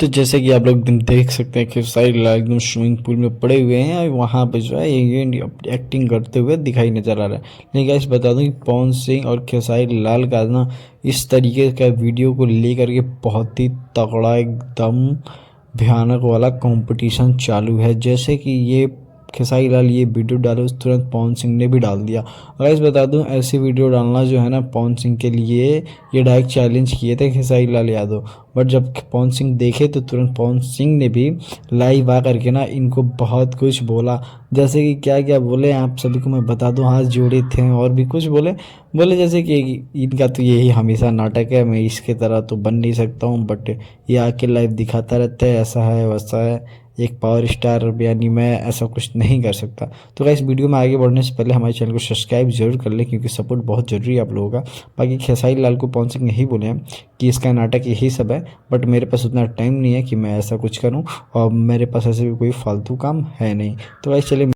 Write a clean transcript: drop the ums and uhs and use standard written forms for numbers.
तो जैसे कि आप लोग एकदम देख सकते हैं कि सारे लाल एकदम स्विमिंग पूल में पड़े हुए हैं और वहाँ पे जो है ये एक्टिंग करते हुए दिखाई नजर आ रहा है। लेकिन गाइस बता दूं कि पवन सिंह और खेसारी लाल का ना इस तरीके का वीडियो को लेकर के बहुत ही तगड़ा एकदम भयानक वाला कंपटीशन चालू है। जैसे कि ये खेसारी लाल ये वीडियो डाले उस तुरंत पवन सिंह ने भी डाल दिया। गाइस बता दूं ऐसे वीडियो डालना जो है ना पवन सिंह के लिए ये डायरेक्ट चैलेंज किए थे खेसारी लाल यादव। बट जब पवन सिंह देखे तो तुरंत पवन सिंह ने भी लाइव आ करके ना इनको बहुत कुछ बोला। जैसे कि क्या क्या बोले आप सभी को मैं बता दूं, हाथ जोड़े थे और भी कुछ बोले। बोले जैसे कि इनका तो यही हमेशा नाटक है, मैं इसके तरह तो बन नहीं सकता हूँ, बट ये आके लाइव दिखाता रहता है, ऐसा है वैसा है, एक पावर स्टार यानी मैं ऐसा कुछ नहीं कर सकता। तो गाइस वीडियो में आगे बढ़ने से पहले हमारे चैनल को सब्सक्राइब जरूर कर लें क्योंकि सपोर्ट बहुत जरूरी है आप लोगों का। बाकी खेसारी लाल को पवन सिंह नहीं बोले हैं कि इसका नाटक यही सब है, बट मेरे पास उतना टाइम नहीं है कि मैं ऐसा कुछ करूं और मेरे पास ऐसे भी कोई फालतू काम है नहीं। तो गाइस चलिए